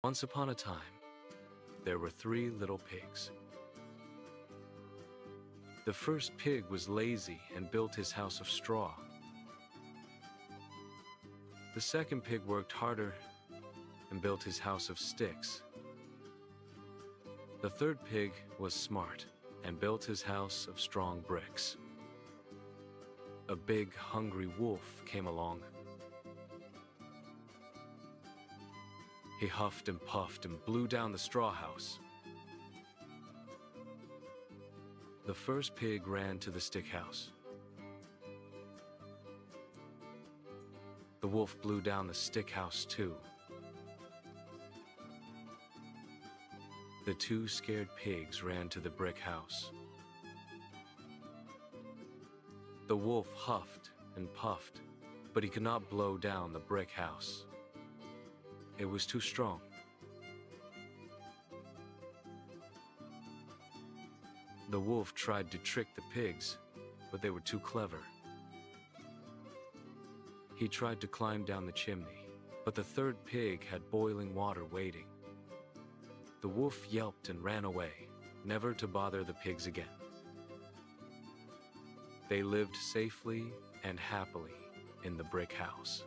Once upon a time, there were 3 little pigs. The first pig was lazy and built his house of straw. The second pig worked harder and built his house of sticks. The third pig was smart and built his house of strong bricks. A big, hungry wolf came along. He huffed and puffed and blew down the straw house. The first pig ran to the stick house. The wolf blew down the stick house too. The 2 scared pigs ran to the brick house. The wolf huffed and puffed, but he could not blow down the brick house. It was too strong. The wolf tried to trick the pigs, but they were too clever. He tried to climb down the chimney, but the third pig had boiling water waiting. The wolf yelped and ran away, never to bother the pigs again. They lived safely and happily in the brick house.